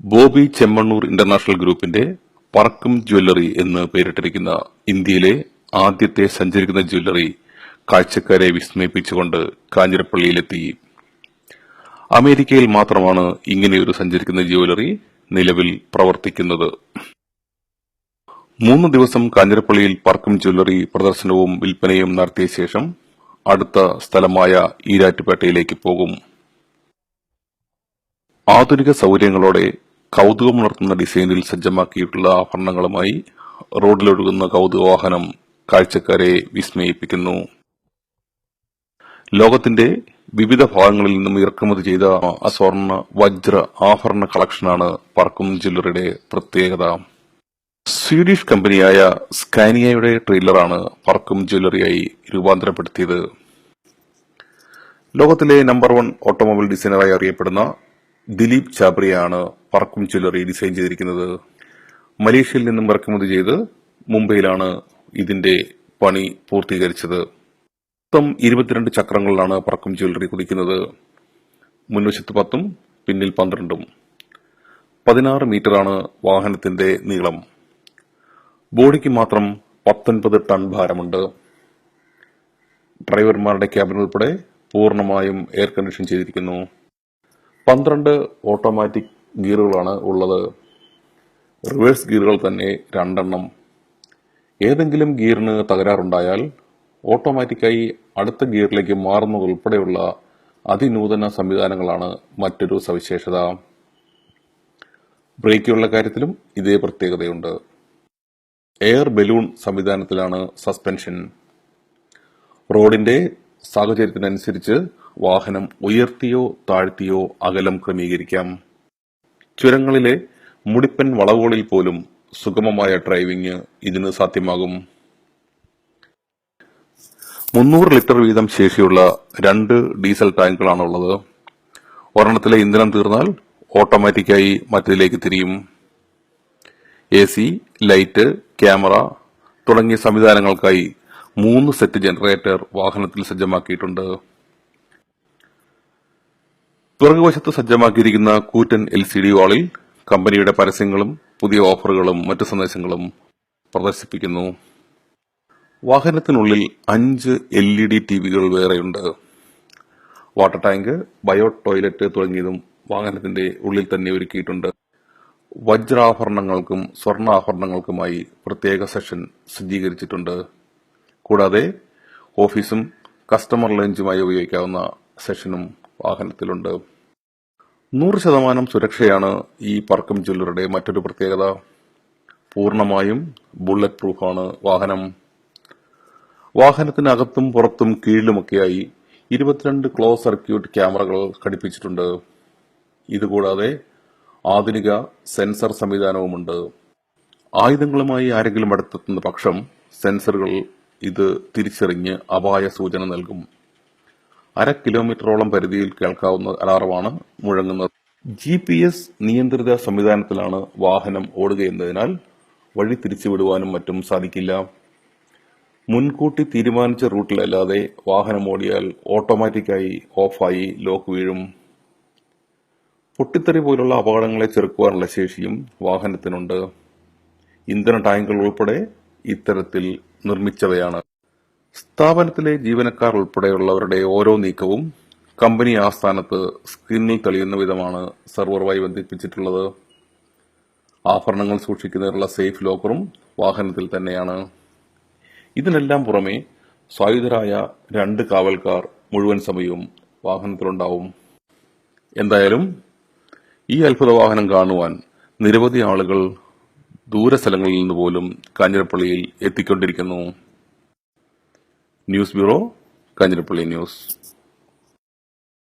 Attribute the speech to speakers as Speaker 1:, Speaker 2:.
Speaker 1: Bobby Chemmanur international ഗ്രൂപ്പിന്റെ പറക്കും jewellery എന്ന് പേരിട്ടിരിക്കുന്ന ഇന്ത്യയിലെ ആദ്യത്തെ സഞ്ചരിക്കുന്ന ജ്വല്ലറി കാഴ്ചക്കാരെ വിസ്മയിപ്പിച്ചുകൊണ്ട് കാഞ്ഞിരപ്പള്ളിയിലെത്തി. അമേരിക്കയിൽ മാത്രമാണ് ഇങ്ങനെയൊരു സഞ്ചരിക്കുന്ന ജ്വല്ലറി നിലവിൽ പ്രവർത്തിക്കുന്നത്. 3 ദിവസം കാഞ്ഞിരപ്പള്ളിയിൽ പറക്കും ജ്വല്ലറി പ്രദർശനവും വിൽപ്പനയും നടത്തിയ ശേഷം അടുത്ത സ്ഥലമായ ഈരാറ്റുപേട്ടയിലേക്ക് പോകും. ആധുനിക സൗകര്യങ്ങളോടെ കൗതുകമുണർത്തുന്ന ഡിസൈനിൽ സജ്ജമാക്കിയിട്ടുള്ള ആഭരണങ്ങളുമായി റോഡിലൊഴുകുന്ന കൗതുകവാഹനം കാഴ്ചക്കാരെ വിസ്മയിപ്പിക്കുന്നു. ലോകത്തിന്റെ വിവിധ ഭാഗങ്ങളിൽ നിന്നും ഇറക്കുമതി ചെയ്ത സ്വർണ്ണ, വജ്ര, ആഭരണ കളക്ഷനാണ് പറക്കും ജ്വല്ലറിയുടെ പ്രത്യേകത. സ്വീഡിഷ് കമ്പനിയായ സ്കാനിയയുടെ ട്രെയിലറാണ് പറക്കും ജ്വല്ലറിയായി രൂപാന്തരപ്പെടുത്തിയത്. ലോകത്തിലെ നമ്പർ 1 ഓട്ടോമൊബൈൽ ഡിസൈനറായി അറിയപ്പെടുന്ന ദിലീപ് ചാബ്രിയാണ് പറക്കും ജ്വല്ലറി ഡിസൈൻ ചെയ്തിരിക്കുന്നത്. മലേഷ്യയിൽ നിന്നും ഇറക്കുമതി ചെയ്ത് മുംബൈയിലാണ് ഇതിന്റെ പണി പൂർത്തീകരിച്ചത്. മൊത്തം 22 ചക്രങ്ങളിലാണ് പറക്കും ജ്വല്ലറി കുതിക്കുന്നത്. മുൻവശത്ത് 10ഉം പിന്നിൽ 12ഉം. 16 മീറ്ററാണ് വാഹനത്തിന്റെ നീളം. ബോഡിക്ക് മാത്രം 19 ടൺ ഭാരമുണ്ട്. ഡ്രൈവർമാരുടെ ക്യാബിൻ ഉൾപ്പെടെ പൂർണ്ണമായും എയർ കണ്ടീഷൻ ചെയ്തിരിക്കുന്നു. 12 ഓട്ടോമാറ്റിക് ഗിയറുകളാണ് ഉള്ളത്. റിവേഴ്സ് ഗിയറുകൾ തന്നെ 2 എണ്ണം. ഏതെങ്കിലും ഗിയറിന് തകരാറുണ്ടായാൽ ഓട്ടോമാറ്റിക്കായി അടുത്ത ഗിയറിലേക്ക് മാറുന്നതുൾപ്പെടെയുള്ള അതിനൂതന സംവിധാനങ്ങളാണ് മറ്റൊരു സവിശേഷത. ബ്രേക്കുകളുടെ കാര്യത്തിലും ഇതേ പ്രത്യേകതയുണ്ട്. എയർ ബലൂൺ സംവിധാനത്തിലാണ് സസ്പെൻഷൻ. റോഡിന്റെ സാഹചര്യത്തിനനുസരിച്ച് വാഹനം ഉയർത്തിയോ താഴ്ത്തിയോ അകലം ക്രമീകരിക്കാം. ചുരങ്ങളിലെ മുടിപ്പൻ വളവുകളിൽ പോലും സുഗമമായ ഡ്രൈവിംഗ് ഇതിന് സാധ്യമാകും. 300 ലിറ്റർ വീതം ശേഷിയുള്ള 2 ഡീസൽ ടാങ്കുകളാണുള്ളത്. ഒരെണ്ണത്തിലെ ഇന്ധനം തീർന്നാൽ ഓട്ടോമാറ്റിക്കായി മറ്റതിലേക്ക് തിരിയും. AC, ലൈറ്റ്, ക്യാമറ തുടങ്ങിയ സംവിധാനങ്ങൾക്കായി 3 സെറ്റ് ജനറേറ്റർ വാഹനത്തിൽ സജ്ജമാക്കിയിട്ടുണ്ട്. പിറകുവശത്ത് സജ്ജമാക്കിയിരിക്കുന്ന കൂറ്റൻ LCD വാളിൽ കമ്പനിയുടെ പരസ്യങ്ങളും പുതിയ ഓഫറുകളും മറ്റു സന്ദേശങ്ങളും പ്രദർശിപ്പിക്കുന്നു. വാഹനത്തിനുള്ളിൽ 5 LED TVകൾ വേറെയുണ്ട്. വാട്ടർ ടാങ്ക്, ബയോ ടോയ്ലറ്റ് തുടങ്ങിയതും വാഹനത്തിന്റെ ഉള്ളിൽ തന്നെ ഒരുക്കിയിട്ടുണ്ട്. വജ്രാഭരണങ്ങൾക്കും സ്വർണ്ണാഭരണങ്ങൾക്കുമായി പ്രത്യേക സെഷൻ സജ്ജീകരിച്ചിട്ടുണ്ട്. കൂടാതെ ഓഫീസും കസ്റ്റമർ ലഞ്ചുമായി ഉപയോഗിക്കാവുന്ന സെഷനും വാഹനത്തിലുണ്ട്. 100% സുരക്ഷയാണ് ഈ പറക്കും ജ്വല്ലറിയുടെ മറ്റൊരു പ്രത്യേകത. പൂർണ്ണമായും ബുള്ളറ്റ് പ്രൂഫാണ് വാഹനം. വാഹനത്തിനകത്തും പുറത്തും കീഴിലുമൊക്കെയായി 22 ക്ലോസ് സർക്യൂട്ട് ക്യാമറകൾ ഘടിപ്പിച്ചിട്ടുണ്ട്. ഇതുകൂടാതെ ആധുനിക സെൻസർ സംവിധാനവുമുണ്ട്. ആയുധങ്ങളുമായി ആരെങ്കിലും അടുത്തെത്തുന്ന പക്ഷം സെൻസറുകൾ ഇത് തിരിച്ചറിഞ്ഞ് അപായ സൂചന നൽകും. 1/2 കിലോമീറ്ററോളം പരിധിയിൽ കേൾക്കാവുന്ന അലാറമാണ് മുഴങ്ങുന്നത്. GPS നിയന്ത്രിത സംവിധാനത്തിലാണ് വാഹനം ഓടുകയെന്നതിനാൽ വഴി തിരിച്ചുവിടുവാനും മറ്റും സാധിക്കില്ല. മുൻകൂട്ടി തീരുമാനിച്ച റൂട്ടിലല്ലാതെ വാഹനം ഓടിയാൽ ഓട്ടോമാറ്റിക്കായി ഓഫായി ലോക്ക് വീഴും. പൊട്ടിത്തെറി പോലുള്ള അപകടങ്ങളെ ചെറുക്കുവാനുള്ള ശേഷിയും വാഹനത്തിനുണ്ട്. ഇന്ധന ടാങ്കുകൾ ഉൾപ്പെടെ ഇത്തരത്തിൽ നിർമ്മിച്ചവയാണ്. സ്ഥാപനത്തിലെ ജീവനക്കാർ ഉൾപ്പെടെയുള്ളവരുടെ ഓരോ നീക്കവും കമ്പനി ആസ്ഥാനത്ത് സ്ക്രീനിൽ തെളിയുന്ന വിധമാണ് സെർവറുമായി ബന്ധിപ്പിച്ചിട്ടുള്ളത്. ആഭരണങ്ങൾ സൂക്ഷിക്കുന്നതിനുള്ള സേഫ് ലോക്കറും വാഹനത്തിൽ തന്നെയാണ്. ഇതിനെല്ലാം പുറമെ സായുധരായ 2 കാവൽക്കാർ മുഴുവൻ സമയവും വാഹനത്തിലുണ്ടാവും. എന്തായാലും ഈ അത്ഭുത വാഹനം കാണുവാൻ നിരവധി ആളുകൾ ദൂരസ്ഥലങ്ങളിൽ നിന്ന് പോലും കാഞ്ഞിരപ്പള്ളിയിൽ എത്തിക്കൊണ്ടിരിക്കുന്നു. News bureau, Kanjirappally news.